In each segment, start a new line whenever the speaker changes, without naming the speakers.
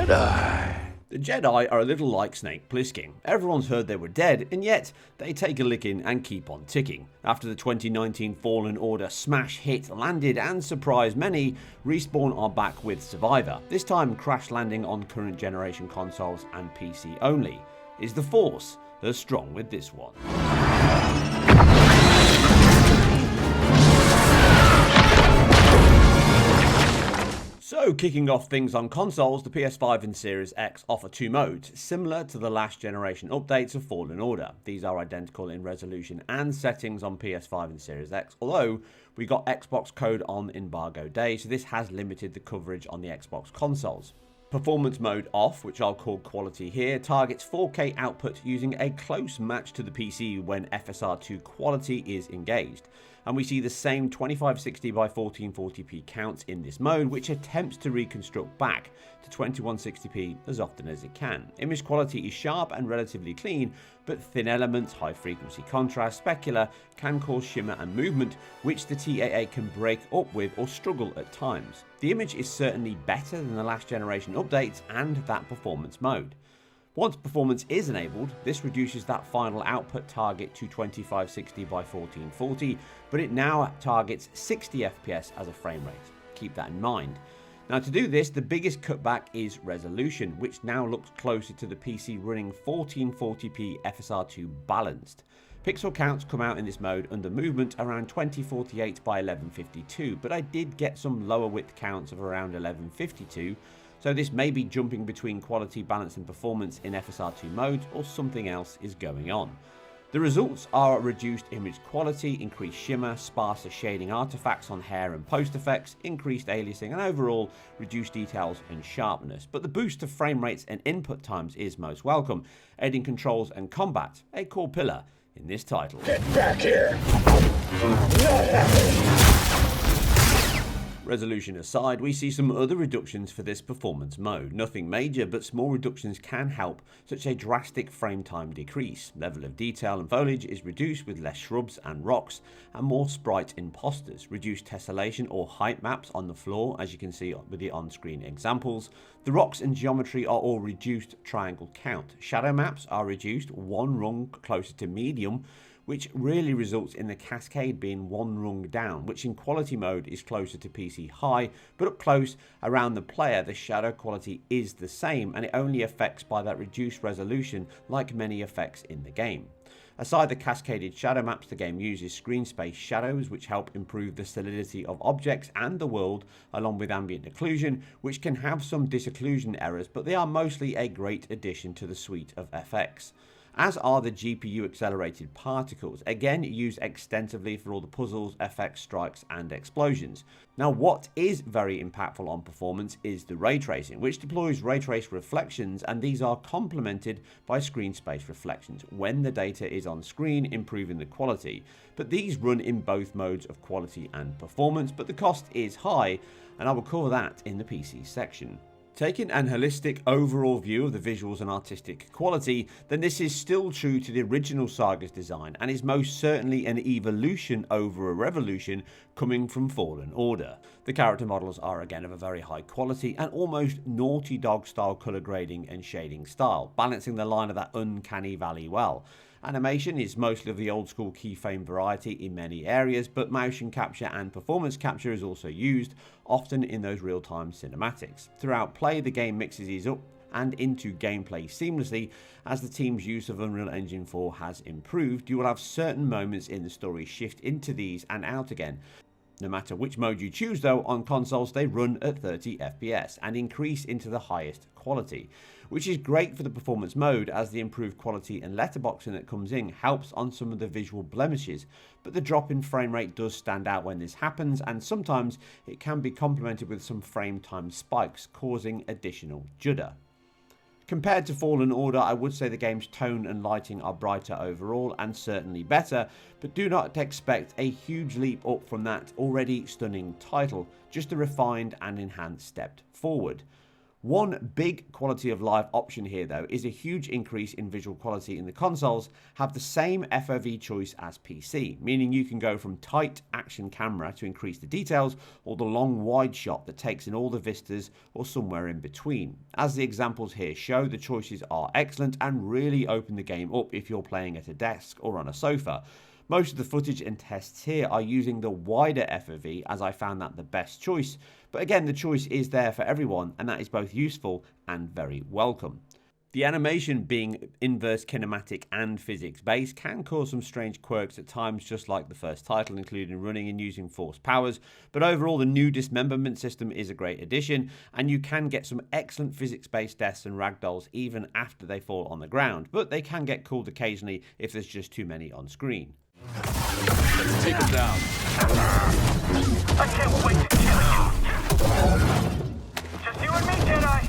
Jedi. The Jedi are a little like Snake Plissken. Everyone's heard they were dead, and yet they take a licking and keep on ticking. After the 2019 Fallen Order smash hit landed and surprised many, Respawn are back with Survivor, this time crash landing on current generation consoles and PC only. Is the Force as strong with this one? So, kicking off things on consoles, the PS5 and Series X offer two modes, similar to the last generation updates of Fallen Order. These are identical in resolution and settings on PS5 and Series X, although we got Xbox code on embargo day, so this has limited the coverage on the Xbox consoles. Performance mode off, which I'll call quality here, targets 4K output using a close match to the PC when FSR2 quality is engaged. And we see the same 2560 by 1440p counts in this mode, which attempts to reconstruct back to 2160p as often as it can. Image quality is sharp and relatively clean, but thin elements, high frequency contrast, specular can cause shimmer and movement, which the TAA can break up with or struggle at times. The image is certainly better than the last generation updates and that performance mode. Once performance is enabled, this reduces that final output target to 2560 by 1440, but it now targets 60 FPS as a frame rate. Keep that in mind. Now, to do this, the biggest cutback is resolution, which now looks closer to the PC running 1440p FSR2 balanced. Pixel counts come out in this mode under movement around 2048 by 1152, but I did get some lower width counts of around 1152, so this may be jumping between quality, balance and performance in FSR2 modes, or something else is going on. The results are reduced image quality, increased shimmer, sparser shading artifacts on hair and post effects, increased aliasing and overall reduced details and sharpness. But the boost to frame rates and input times is most welcome, aiding controls and combat, a core pillar in this title.
Get back here! Not happening!
Resolution aside, we see some other reductions for this performance mode. Nothing major, but small reductions can help, such a drastic frame time decrease. Level of detail and foliage is reduced with less shrubs and rocks and more sprite imposters. Reduced tessellation or height maps on the floor, as you can see with the on-screen examples. The rocks and geometry are all reduced triangle count. Shadow maps are reduced one rung closer to medium, which really results in the cascade being one rung down, which in quality mode is closer to PC high, but up close around the player the shadow quality is the same and it only affects by that reduced resolution like many effects in the game. Aside the cascaded shadow maps, the game uses screen space shadows which help improve the solidity of objects and the world, along with ambient occlusion, which can have some disocclusion errors, but they are mostly a great addition to the suite of FX. As are the GPU accelerated particles, again used extensively for all the puzzles, effects, strikes and explosions. Now what is very impactful on performance is the ray tracing, which deploys ray trace reflections, and these are complemented by screen space reflections when the data is on screen, improving the quality. But these run in both modes of quality and performance, but the cost is high, and I will cover that in the PC section. Taking an holistic overall view of the visuals and artistic quality, then this is still true to the original Saga's design and is most certainly an evolution over a revolution coming from Fallen Order. The character models are again of a very high quality and almost Naughty Dog style colour grading and shading style, balancing the line of that uncanny valley well. Animation is mostly of the old school keyframe variety in many areas, but motion capture and performance capture is also used, often in those real-time cinematics. Throughout play, the game mixes these up and into gameplay seamlessly. As the team's use of Unreal Engine 4 has improved, you will have certain moments in the story shift into these and out again. No matter which mode you choose though, on consoles they run at 30 FPS and increase into the highest quality, which is great for the performance mode as the improved quality and letterboxing that comes in helps on some of the visual blemishes, but the drop in frame rate does stand out when this happens, and sometimes it can be complemented with some frame time spikes causing additional judder. Compared to Fallen Order, I would say the game's tone and lighting are brighter overall and certainly better, but do not expect a huge leap up from that already stunning title, just a refined and enhanced step forward. One big quality of life option here though is a huge increase in visual quality in the consoles have the same FOV choice as PC, meaning you can go from tight action camera to increase the details or the long wide shot that takes in all the vistas or somewhere in between. As the examples here show, the choices are excellent and really open the game up if you're playing at a desk or on a sofa. Most of the footage and tests here are using the wider FOV as I found that the best choice, but again the choice is there for everyone and that is both useful and very welcome. The animation being inverse kinematic and physics based can cause some strange quirks at times, just like the first title, including running and using force powers, but overall the new dismemberment system is a great addition and you can get some excellent physics based deaths and ragdolls even after they fall on the ground, but they can get cooled occasionally if there's just too many on screen.
Let's take him down.
I can't wait to kill you. Just you and me, Jedi.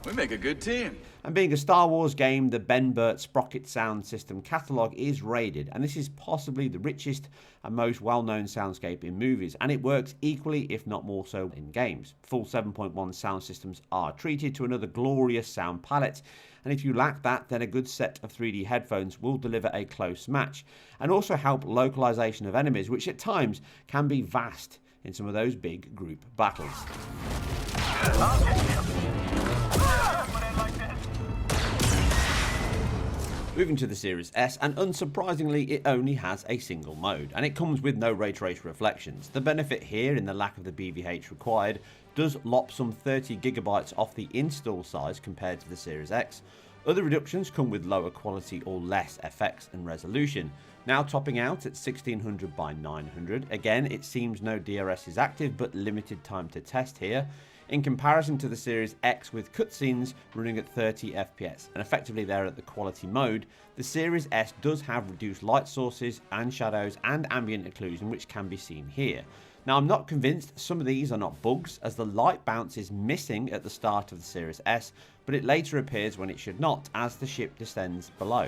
We make a good team.
And being a Star Wars game, the Ben Burt Sprocket sound system catalogue is rated, and this is possibly the richest and most well-known soundscape in movies, and it works equally, if not more so, in games. Full 7.1 sound systems are treated to another glorious sound palette, and if you lack that, then a good set of 3D headphones will deliver a close match, and also help localization of enemies, which at times can be vast in some of those big group battles. Moving to the Series S, and unsurprisingly it only has a single mode, and it comes with no ray trace reflections. The benefit here, in the lack of the BVH required, does lop some 30GB off the install size compared to the Series X. Other reductions come with lower quality or less effects and resolution. Now topping out at 1600 by 900, again it seems no DRS is active but limited time to test here. In comparison to the Series X with cutscenes running at 30 FPS, and effectively they're at the quality mode, the Series S does have reduced light sources and shadows and ambient occlusion, which can be seen here. Now I'm not convinced some of these are not bugs, as the light bounce is missing at the start of the Series S, but it later appears when it should not, as the ship descends below.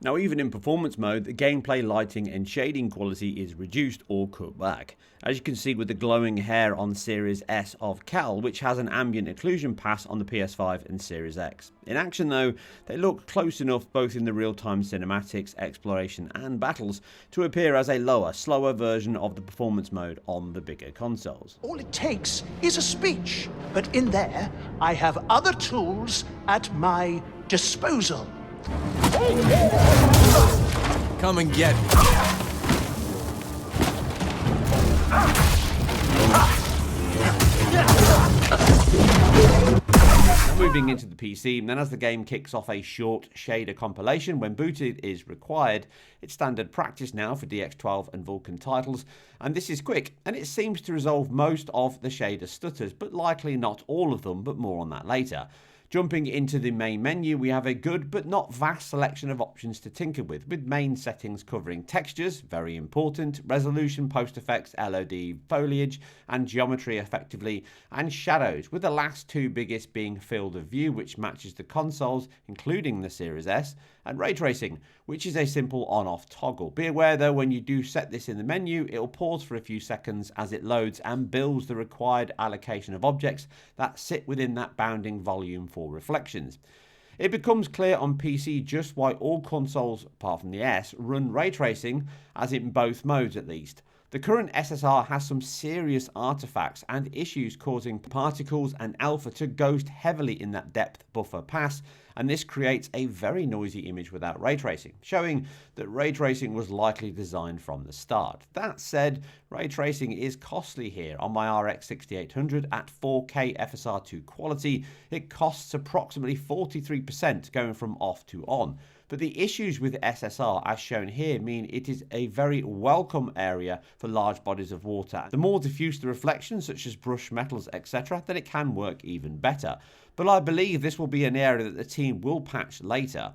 Now even in performance mode, the gameplay lighting and shading quality is reduced or cut back. As you can see with the glowing hair on Series S of Cal, which has an ambient occlusion pass on the PS5 and Series X. In action though, they look close enough both in the real-time cinematics, exploration and battles to appear as a lower, slower version of the performance mode on the bigger consoles.
All it takes is a speech, but in there I have other tools at my disposal.
Come and get me.
Now moving into the PC, and then as the game kicks off a short shader compilation when booted is required. It's standard practice now for DX12 and Vulcan titles, and this is quick, and it seems to resolve most of the shader stutters, but likely not all of them, but more on that later. Jumping into the main menu, we have a good but not vast selection of options to tinker with main settings covering textures, very important, resolution, post effects, LOD, foliage, and geometry effectively, and shadows, with the last two biggest being field of view, which matches the consoles, including the Series S, and ray tracing, which is a simple on-off toggle. Be aware though, when you do set this in the menu, it will pause for a few seconds as it loads and builds the required allocation of objects that sit within that bounding volume for reflections. It becomes clear on PC just why all consoles, apart from the S, run ray tracing, as in both modes at least. The current SSR has some serious artifacts and issues causing particles and alpha to ghost heavily in that depth buffer pass, and this creates a very noisy image without ray tracing, showing that ray tracing was likely designed from the start. That said, ray tracing is costly here. On my RX 6800 at 4K FSR2 quality, it costs approximately 43% going from off to on. But the issues with SSR, as shown here, mean it is a very welcome area for large bodies of water. The more diffuse the reflections, such as brush metals, etc., then it can work even better. But I believe this will be an area that the team will patch later.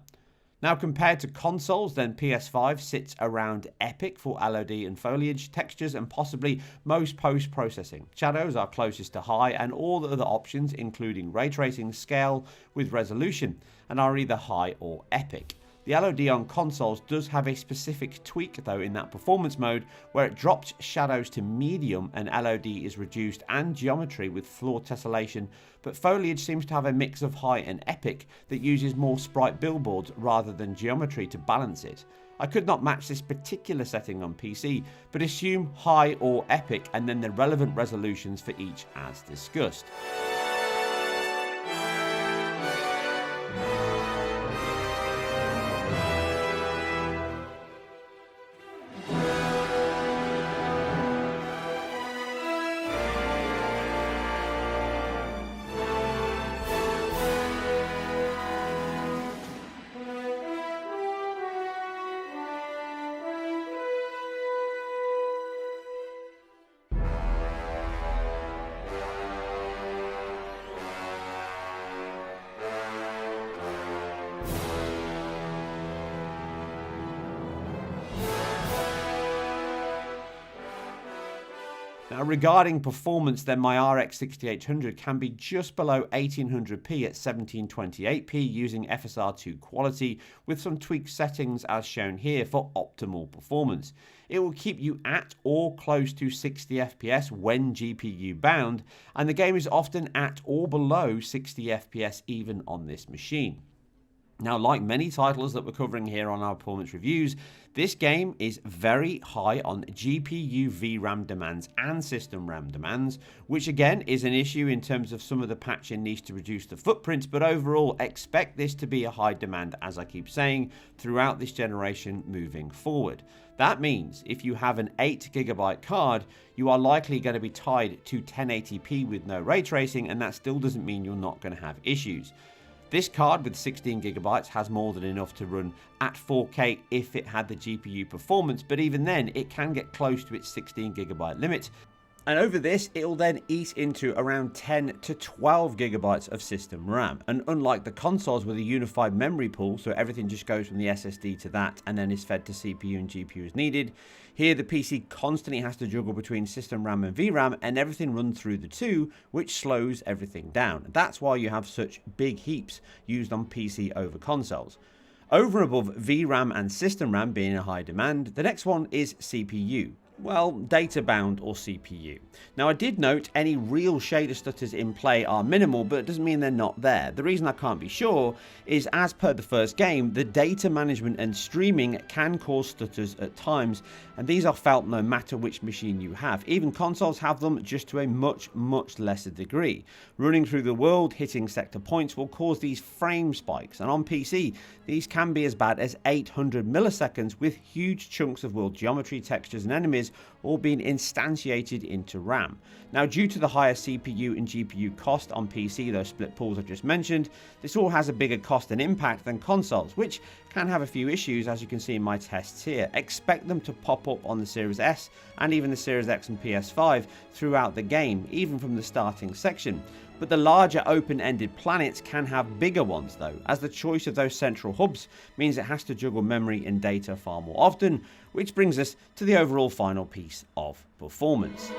Now compared to consoles, then PS5 sits around epic for LOD and foliage, textures and possibly most post-processing. Shadows are closest to high, and all the other options, including ray tracing, scale with resolution and are either high or epic. The LOD on consoles does have a specific tweak though in that performance mode where it drops shadows to medium and LOD is reduced, and geometry with floor tessellation, but foliage seems to have a mix of high and epic that uses more sprite billboards rather than geometry to balance it. I could not match this particular setting on PC, but assume high or epic and then the relevant resolutions for each as discussed. Now regarding performance, then my RX 6800 can be just below 1800p at 1728p using FSR2 quality with some tweaked settings as shown here for optimal performance. It will keep you at or close to 60 FPS when GPU bound, and the game is often at or below 60 FPS even on this machine. Now, like many titles that we're covering here on our performance reviews, this game is very high on GPU VRAM demands and system RAM demands, which again is an issue in terms of some of the patching needs to reduce the footprints, but overall expect this to be a high demand, as I keep saying, throughout this generation moving forward. That means if you have an 8GB card, you are likely going to be tied to 1080p with no ray tracing, and that still doesn't mean you're not going to have issues. This card with 16GB has more than enough to run at 4K if it had the GPU performance, but even then it can get close to its 16GB limit. And over this, it will then eat into around 10 to 12 gigabytes of system RAM. And unlike the consoles with a unified memory pool, so everything just goes from the SSD to that and then is fed to CPU and GPU as needed, here the PC constantly has to juggle between system RAM and VRAM, and everything runs through the two, which slows everything down. That's why you have such big heaps used on PC over consoles. Over and above VRAM and system RAM being a high demand, the next one is CPU. Well, data bound or CPU. Now I did note any real shader stutters in play are minimal, but it doesn't mean they're not there. The reason I can't be sure is, as per the first game, the data management and streaming can cause stutters at times, and these are felt no matter which machine you have. Even consoles have them, just to a much lesser degree. Running through the world, hitting sector points will cause these frame spikes, and on PC these can be as bad as 800 milliseconds with huge chunks of world geometry, textures and enemies all being instantiated into RAM. Now, due to the higher CPU and GPU cost on PC, those split pools I've just mentioned, this all has a bigger cost and impact than consoles, which can have a few issues, as you can see in my tests here. Expect them to pop up on the Series S and even the Series X and PS5 throughout the game, even from the starting section. But the larger open-ended planets can have bigger ones though, as the choice of those central hubs means it has to juggle memory and data far more often, which brings us to the overall final piece of performance.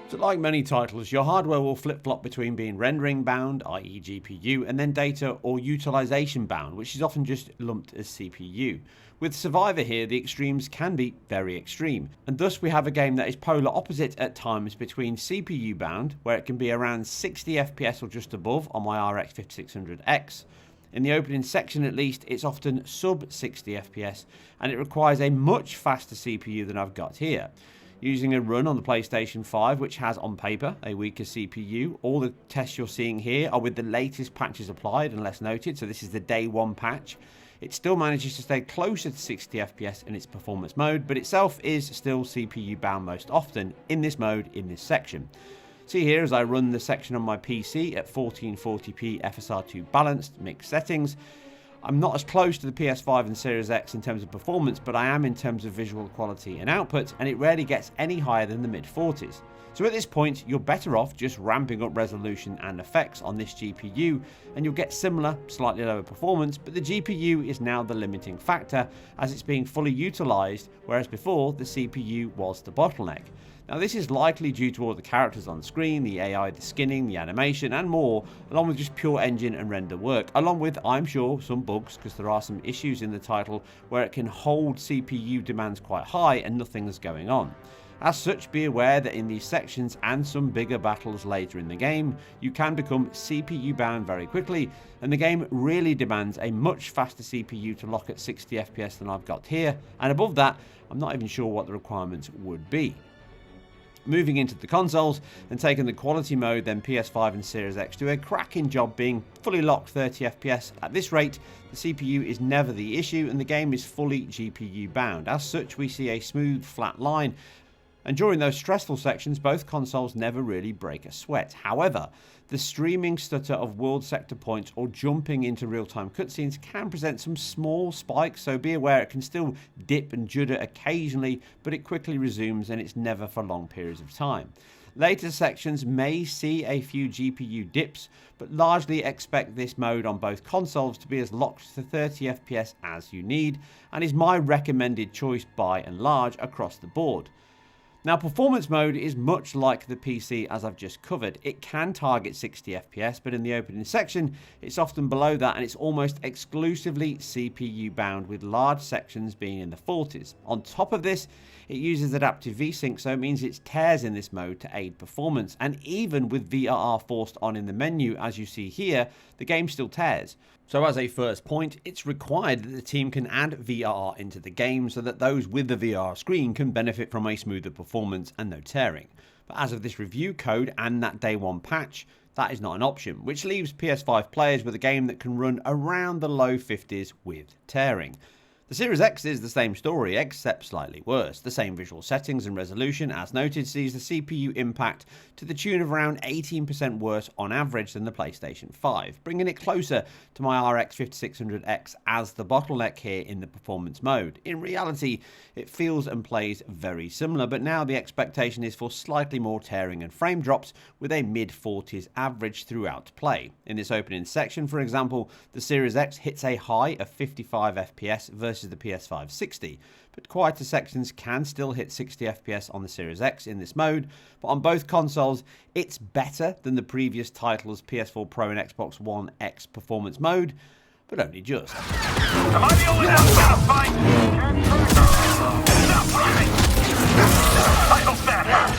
So like many titles, your hardware will flip-flop between being rendering bound, i.e. GPU, and then data or utilization bound, which is often just lumped as CPU. With Survivor here, the extremes can be very extreme, and thus we have a game that is polar opposite at times between CPU bound, where it can be around 60 FPS or just above on my RX 5600X. In the opening section at least, it's often sub 60 FPS, and it requires a much faster CPU than I've got here. Using a run on the PlayStation 5, which has on paper a weaker CPU. All the tests you're seeing here are with the latest patches applied, unless noted, so this is the day one patch. It still manages to stay closer to 60 FPS in its performance mode, but itself is still CPU bound most often in this mode in this section. See here as I run the section on my PC at 1440p FSR2 balanced mixed settings. I'm not as close to the PS5 and Series X in terms of performance, but I am in terms of visual quality and output, and it rarely gets any higher than the mid-40s. So at this point, you're better off just ramping up resolution and effects on this GPU, and you'll get similar, slightly lower performance, but the GPU is now the limiting factor as it's being fully utilized, whereas before the CPU was the bottleneck. Now this is likely due to all the characters on screen, the AI, the skinning, the animation and more, along with just pure engine and render work, along with, I'm sure, some bugs, because there are some issues in the title where it can hold CPU demands quite high and nothing's going on. As such, be aware that in these sections and some bigger battles later in the game, you can become CPU bound very quickly, and the game really demands a much faster CPU to lock at 60 FPS than I've got here, and above that, I'm not even sure what the requirements would be. Moving into the consoles and taking the quality mode, then PS5 and Series X do a cracking job being fully locked 30 FPS. At this rate, the CPU is never the issue and the game is fully GPU bound. As such, we see a smooth, flat line. And during those stressful sections, both consoles never really break a sweat. However, the streaming stutter of world sector points or jumping into real-time cutscenes can present some small spikes, so be aware it can still dip and judder occasionally, but it quickly resumes and it's never for long periods of time. Later sections may see a few GPU dips, but largely expect this mode on both consoles to be as locked to 30 FPS as you need, and is my recommended choice by and large across the board. Now, performance mode is much like the PC as I've just covered. It can target 60 FPS, but in the opening section, it's often below that and it's almost exclusively CPU bound, with large sections being in the 40s. On top of this, it uses adaptive VSync, so it means it tears in this mode to aid performance, and even with VRR forced on in the menu, as you see here, the game still tears. So as a first point, it's required that the team can add VRR into the game so that those with the VR screen can benefit from a smoother performance and no tearing. But as of this review code and that day one patch, that is not an option, which leaves PS5 players with a game that can run around the low 50s with tearing. The Series X is the same story, except slightly worse. The same visual settings and resolution, as noted, sees the CPU impact to the tune of around 18% worse on average than the PlayStation 5, bringing it closer to my RX 5600X as the bottleneck here in the performance mode. In reality, it feels and plays very similar, but now the expectation is for slightly more tearing and frame drops with a mid-40s average throughout play. In this opening section, for example, the Series X hits a high of 55 FPS versus the PS5 60, but quieter sections can still hit 60 FPS on the Series X in this mode, but on both consoles it's better than the previous title's PS4 Pro and Xbox One X performance mode, but only just.
Am I the only one who's gonna fight? Stop running! Title snap!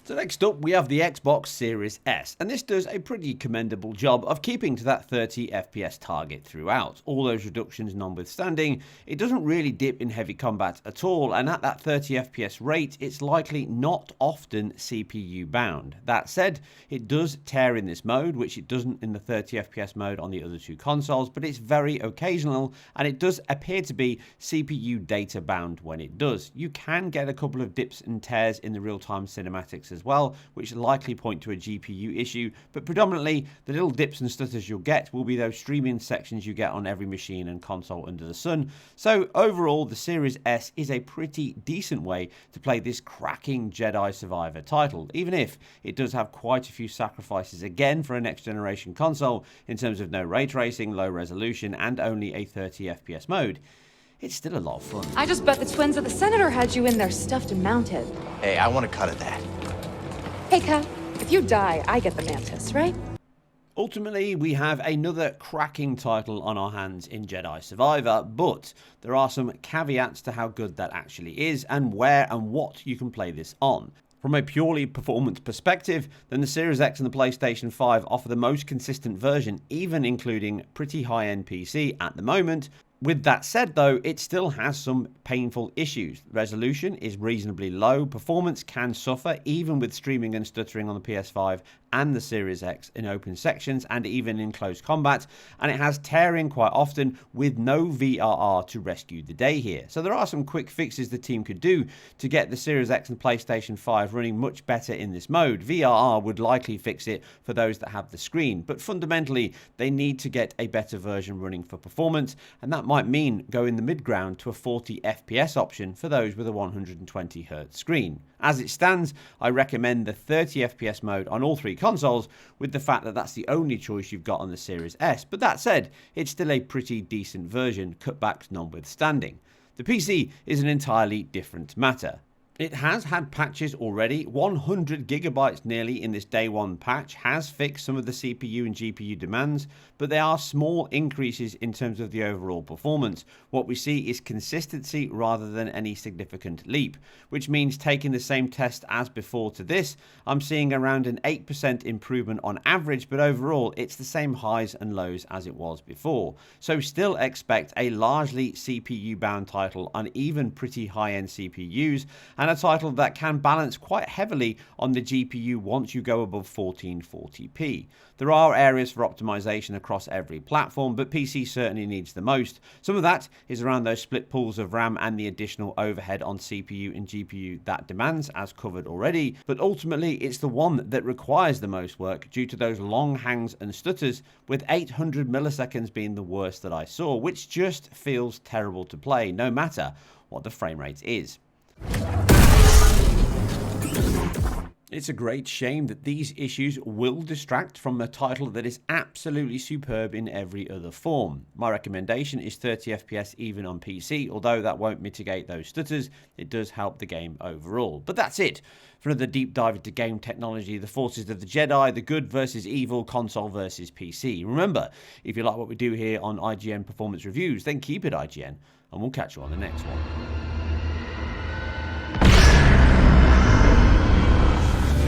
So next up we have the Xbox Series S, and this does a pretty commendable job of keeping to that 30 FPS target throughout. All those reductions notwithstanding, it doesn't really dip in heavy combat at all, and at that 30 FPS rate it's likely not often CPU bound. That said, it does tear in this mode, which it doesn't in the 30 FPS mode on the other two consoles, but it's very occasional, and it does appear to be CPU data bound when it does. You can get a couple of dips and tears in the real-time cinematics as well, which likely point to a GPU issue, but predominantly the little dips and stutters you'll get will be those streaming sections you get on every machine and console under the sun. So overall, the Series S is a pretty decent way to play this cracking Jedi Survivor title, even if it does have quite a few sacrifices again for a next generation console in terms of no ray tracing, low resolution, and only a 30 FPS mode. It's still a lot of fun.
I just bet the twins of the Senator had you in there stuffed and mounted.
Hey, I want a cut of that.
Hey, Kat, if you die, I get the mantis, right?
Ultimately, we have another cracking title on our hands in Jedi Survivor, but there are some caveats to how good that actually is and where and what you can play this on. From a purely performance perspective, then the Series X and the PlayStation 5 offer the most consistent version, even including pretty high-end PC at the moment. With that said though, it still has some painful issues. Resolution is reasonably low, performance can suffer even with streaming and stuttering on the PS5 and the Series X in open sections and even in close combat, and it has tearing quite often with no VRR to rescue the day here. So there are some quick fixes the team could do to get the Series X and PlayStation 5 running much better in this mode. VRR would likely fix it for those that have the screen, but fundamentally they need to get a better version running for performance, and that might mean going the mid-ground to a 40 FPS option for those with a 120Hz screen. As it stands, I recommend the 30 FPS mode on all three consoles, with the fact that that's the only choice you've got on the Series S, but that said, it's still a pretty decent version, cutbacks notwithstanding. The PC is an entirely different matter. It has had patches already. 100 gigabytes nearly in this day one patch has fixed some of the CPU and GPU demands, but they are small increases in terms of the overall performance. What we see is consistency rather than any significant leap, which means taking the same test as before to this, I'm seeing around an 8% improvement on average, but overall it's the same highs and lows as it was before. So still expect a largely CPU bound title on even pretty high-end CPUs, and a title that can balance quite heavily on the GPU once you go above 1440p. There are areas for optimization across every platform, but PC certainly needs the most. Some of that is around those split pools of RAM and the additional overhead on CPU and GPU that demands, as covered already, but ultimately it's the one that requires the most work due to those long hangs and stutters, with 800 milliseconds being the worst that I saw, which just feels terrible to play no matter what the frame rate is. It's a great shame that these issues will distract from a title that is absolutely superb in every other form. My recommendation is 30 FPS even on PC, although that won't mitigate those stutters, it does help the game overall. But that's it for another deep dive into game technology, the forces of the Jedi, the good versus evil, console versus PC. Remember, if you like what we do here on IGN Performance Reviews, then keep it IGN, and we'll catch you on the next one.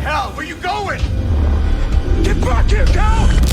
Hell, where you going?
Get back here, Cal!